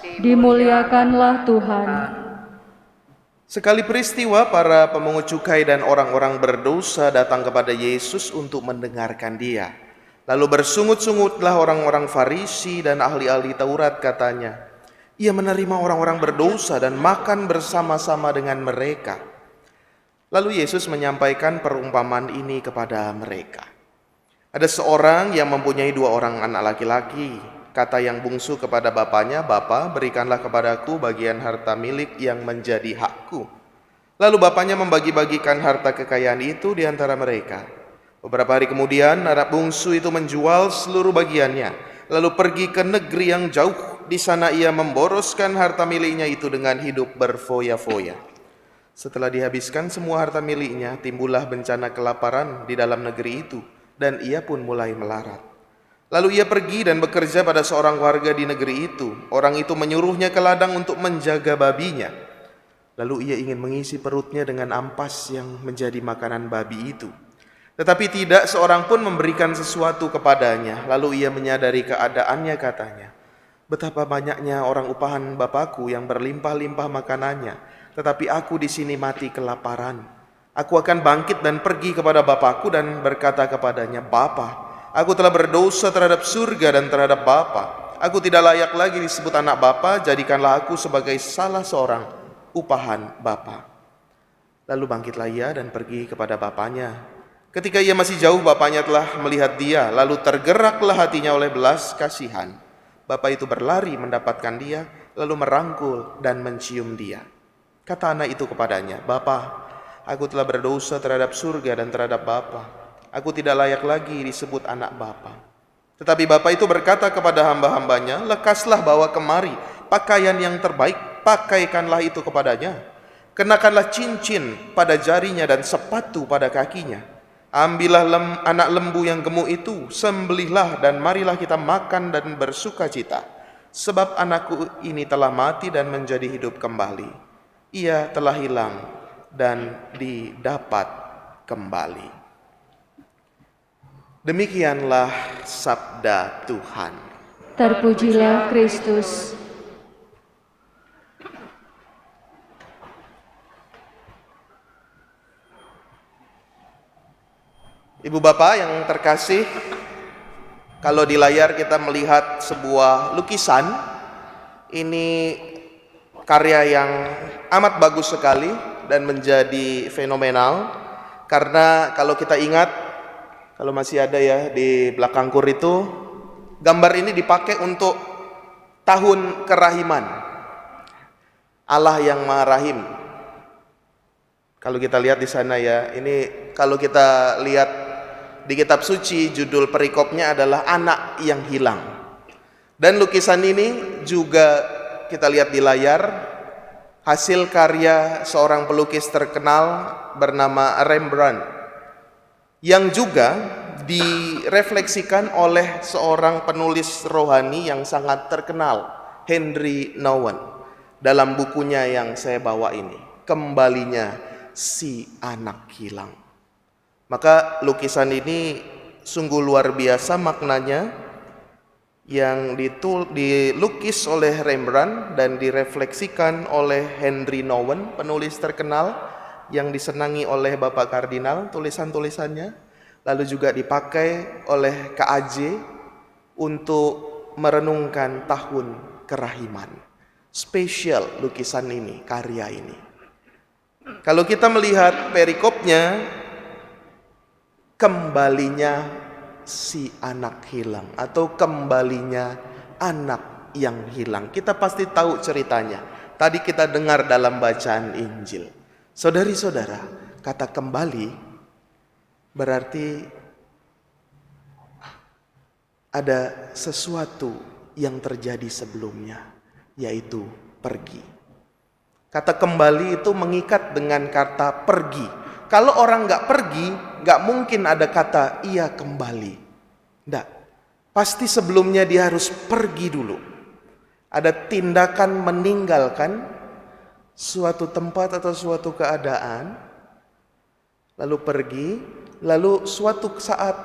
Dimuliakanlah Tuhan. Sekali peristiwa, para pemungut cukai dan orang-orang berdosa datang kepada Yesus untuk mendengarkan Dia. Lalu bersungut-sungutlah orang-orang Farisi dan ahli-ahli Taurat, katanya, Ia menerima orang-orang berdosa dan makan bersama-sama dengan mereka. Lalu Yesus menyampaikan perumpamaan ini kepada mereka. Ada seorang yang mempunyai 2 orang anak laki-laki. Kata yang bungsu kepada bapaknya, "Bapa, berikanlah kepadaku bagian harta milik yang menjadi hakku." Lalu bapaknya membagi-bagikan harta kekayaan itu di antara mereka. Beberapa hari kemudian, anak bungsu itu menjual seluruh bagiannya, lalu pergi ke negeri yang jauh. Di sana ia memboroskan harta miliknya itu dengan hidup berfoya-foya. Setelah dihabiskan semua harta miliknya, timbullah bencana kelaparan di dalam negeri itu, dan ia pun mulai melarat. Lalu ia pergi dan bekerja pada seorang warga di negeri itu. Orang itu menyuruhnya ke ladang untuk menjaga babinya. Lalu ia ingin mengisi perutnya dengan ampas yang menjadi makanan babi itu. Tetapi tidak seorang pun memberikan sesuatu kepadanya. Lalu ia menyadari keadaannya, katanya, "Betapa banyaknya orang upahan Bapakku yang berlimpah-limpah makanannya, tetapi aku di sini mati kelaparan. Aku akan bangkit dan pergi kepada Bapakku dan berkata kepadanya, Bapa, aku telah berdosa terhadap surga dan terhadap Bapa. Aku tidak layak lagi disebut anak Bapa, jadikanlah aku sebagai salah seorang upahan Bapa." Lalu bangkitlah ia dan pergi kepada bapaknya. Ketika ia masih jauh, bapaknya telah melihat dia, lalu tergeraklah hatinya oleh belas kasihan. Bapak itu berlari mendapatkan dia, lalu merangkul dan mencium dia. Kata anak itu kepadanya, "Bapa, aku telah berdosa terhadap surga dan terhadap Bapa. Aku tidak layak lagi disebut anak Bapa." Tetapi Bapa itu berkata kepada hamba-hambanya, "Lekaslah bawa kemari pakaian yang terbaik, pakaikanlah itu kepadanya. Kenakanlah cincin pada jarinya dan sepatu pada kakinya. Ambillah anak lembu yang gemuk itu, sembelihlah dan marilah kita makan dan bersuka cita. Sebab anakku ini telah mati dan menjadi hidup kembali. Ia telah hilang dan didapat kembali." Demikianlah sabda Tuhan. Terpujilah Kristus. Ibu bapak yang terkasih, kalau di layar kita melihat sebuah lukisan, ini karya yang amat bagus sekali dan menjadi fenomenal. Karena kalau kita ingat, kalau masih ada ya di belakang kur itu, gambar ini dipakai untuk tahun kerahiman Allah yang Maha Rahim. Kalau kita lihat di sana ya, ini kalau kita lihat di kitab suci, judul perikopnya adalah anak yang hilang. Dan lukisan ini juga kita lihat di layar, hasil karya seorang pelukis terkenal bernama Rembrandt, yang juga direfleksikan oleh seorang penulis rohani yang sangat terkenal, Henry Nouwen, dalam bukunya yang saya bawa ini, Kembalinya Si Anak Hilang. Maka lukisan ini sungguh luar biasa maknanya, yang dilukis oleh Rembrandt dan direfleksikan oleh Henry Nouwen, penulis terkenal yang disenangi oleh Bapak Kardinal tulisan-tulisannya, lalu juga dipakai oleh KAJ untuk merenungkan tahun kerahiman. Spesial lukisan ini, karya ini. Kalau kita melihat perikopnya, kembalinya si anak hilang atau kembalinya anak yang hilang. Kita pasti tahu ceritanya. Tadi kita dengar dalam bacaan Injil. Saudari-saudara, kata kembali berarti ada sesuatu yang terjadi sebelumnya, yaitu pergi. Kata kembali itu mengikat dengan kata pergi. Kalau orang gak pergi, gak mungkin ada kata ia kembali. Tidak, pasti sebelumnya dia harus pergi dulu. Ada tindakan meninggalkan suatu tempat atau suatu keadaan, lalu pergi, lalu suatu saat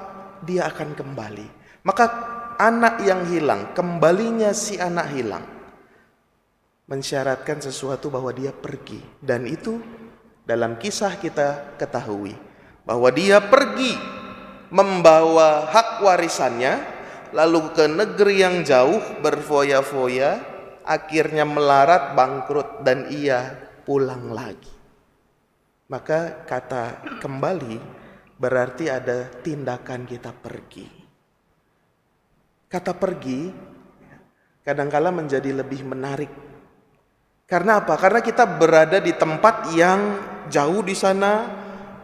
dia akan kembali. Maka anak yang hilang, kembalinya si anak hilang, mensyaratkan sesuatu bahwa dia pergi. Dan itu dalam kisah kita ketahui bahwa dia pergi membawa hak warisannya, lalu ke negeri yang jauh berfoya-foya, akhirnya melarat, bangkrut, dan ia pulang lagi. Maka kata kembali berarti ada tindakan kita pergi. Kata pergi kadangkala menjadi lebih menarik. Karena apa? Karena kita berada di tempat yang jauh di sana,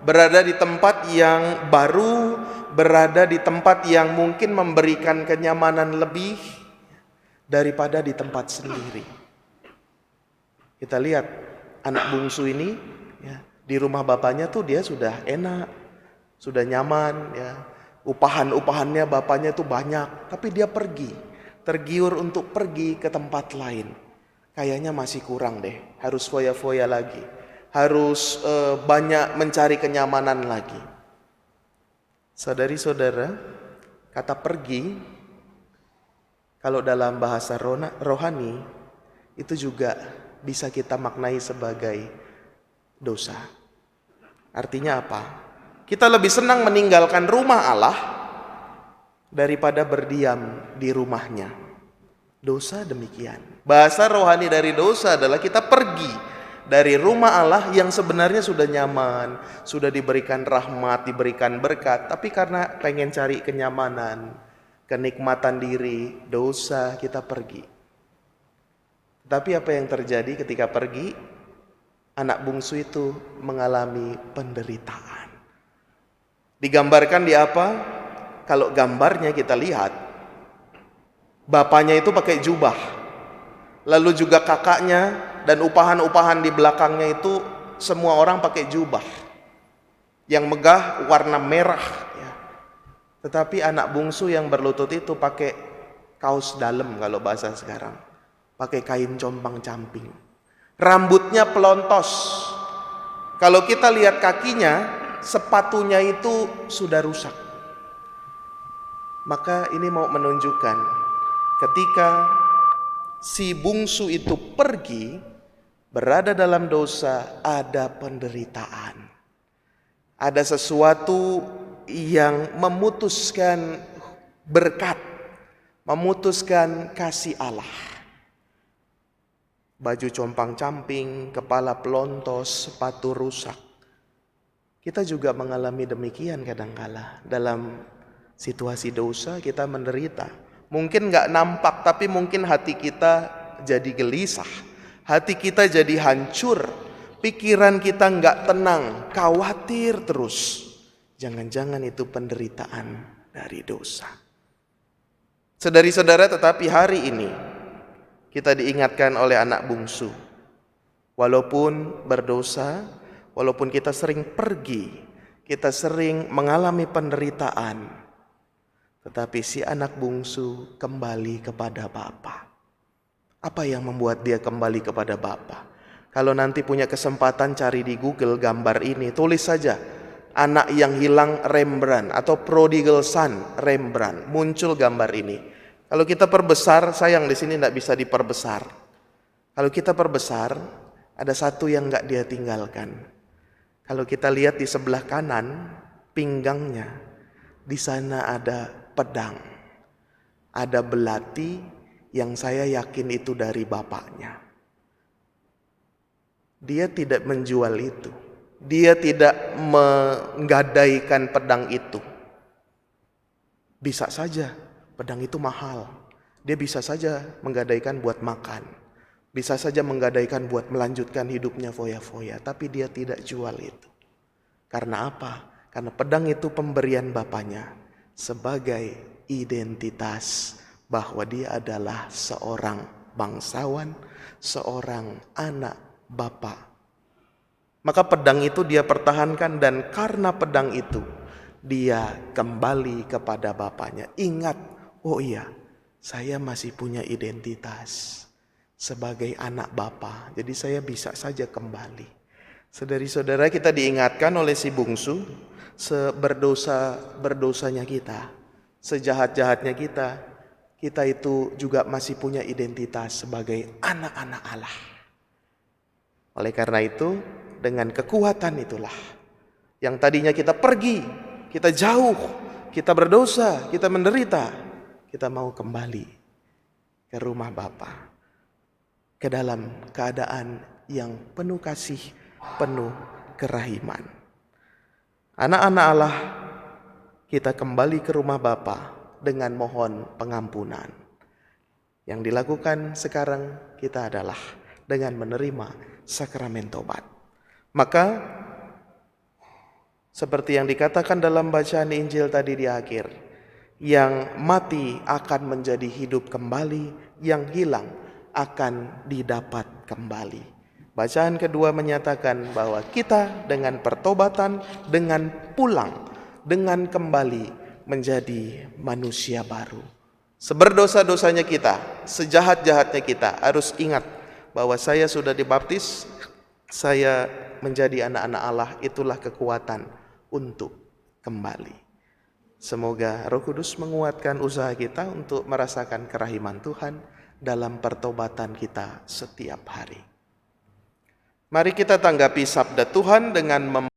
berada di tempat yang baru, berada di tempat yang mungkin memberikan kenyamanan lebih daripada di tempat sendiri. Kita lihat anak bungsu ini ya, di rumah bapaknya tuh dia sudah enak, sudah nyaman ya. Upahan-upahannya bapaknya tuh banyak, tapi dia pergi, tergiur untuk pergi ke tempat lain. Kayaknya masih kurang deh, harus foya-foya lagi, harus banyak mencari kenyamanan lagi. Saudari-saudara, kata pergi kalau dalam bahasa rohani itu juga bisa kita maknai sebagai dosa. Artinya apa? Kita lebih senang meninggalkan rumah Allah daripada berdiam di rumahnya. Dosa demikian. Bahasa rohani dari dosa adalah kita pergi dari rumah Allah yang sebenarnya sudah nyaman, sudah diberikan rahmat, diberikan berkat, tapi karena pengen cari kenyamanan, kenikmatan diri, dosa kita pergi. Tapi apa yang terjadi ketika pergi? Anak bungsu itu mengalami penderitaan. Digambarkan di apa? Kalau gambarnya kita lihat, bapaknya itu pakai jubah, lalu juga kakaknya dan upahan-upahan di belakangnya itu semua orang pakai jubah yang megah warna merah ya. Tetapi anak bungsu yang berlutut itu pakai kaos dalam kalau bahasa sekarang, pakai kain compang-camping, rambutnya pelontos. Kalau kita lihat kakinya, sepatunya itu sudah rusak. Maka ini mau menunjukkan ketika si bungsu itu pergi, berada dalam dosa, ada penderitaan. Ada sesuatu yang memutuskan berkat, memutuskan kasih Allah. Baju compang-camping, kepala pelontos, sepatu rusak. Kita juga mengalami demikian kadangkala. Dalam situasi dosa kita menderita. Mungkin gak nampak, tapi mungkin hati kita jadi gelisah. Hati kita jadi hancur. Pikiran kita gak tenang, khawatir terus. Jangan-jangan itu penderitaan dari dosa. Saudari-saudara, tetapi hari ini kita diingatkan oleh anak bungsu. Walaupun berdosa, walaupun kita sering pergi, kita sering mengalami penderitaan, tetapi si anak bungsu kembali kepada Bapa. Apa yang membuat dia kembali kepada Bapa? Kalau nanti punya kesempatan cari di Google gambar ini, tulis saja anak yang hilang Rembrandt atau prodigal son Rembrandt, muncul gambar ini. Kalau kita perbesar, sayang di sini tidak bisa diperbesar. Kalau kita perbesar, ada satu yang nggak dia tinggalkan. Kalau kita lihat di sebelah kanan, pinggangnya, di sana ada pedang, ada belati yang saya yakin itu dari bapaknya. Dia tidak menjual itu, dia tidak menggadaikan pedang itu. Bisa saja pedang itu mahal, dia bisa saja menggadaikan buat makan, bisa saja menggadaikan buat melanjutkan hidupnya foya-foya, tapi dia tidak jual itu. Karena apa? Karena pedang itu pemberian bapaknya sebagai identitas bahwa dia adalah seorang bangsawan, seorang anak bapa. Maka pedang itu dia pertahankan, dan karena pedang itu dia kembali kepada bapaknya. Ingat, oh iya, saya masih punya identitas sebagai anak bapa, jadi saya bisa saja kembali. Saudari-saudara, kita diingatkan oleh si bungsu, seberdosanya kita, sejahat-jahatnya kita kita itu juga masih punya identitas sebagai anak-anak Allah. Oleh karena itu, dengan kekuatan itulah yang tadinya kita pergi, kita jauh, kita berdosa, kita menderita, kita mau kembali ke rumah Bapa, ke dalam keadaan yang penuh kasih, penuh kerahiman. Anak-anak Allah, kita kembali ke rumah Bapa dengan mohon pengampunan. Yang dilakukan sekarang kita adalah dengan menerima sakramen tobat. Maka seperti yang dikatakan dalam bacaan Injil tadi di akhir, yang mati akan menjadi hidup kembali, yang hilang akan didapat kembali. Bacaan kedua menyatakan bahwa kita dengan pertobatan, dengan pulang, dengan kembali menjadi manusia baru. Seberdosa-dosanya kita, sejahat-jahatnya kita, harus ingat bahwa saya sudah dibaptis, saya menjadi anak-anak Allah, itulah kekuatan untuk kembali. Semoga Roh Kudus menguatkan usaha kita untuk merasakan kerahiman Tuhan dalam pertobatan kita setiap hari. Mari kita tanggapi sabda Tuhan dengan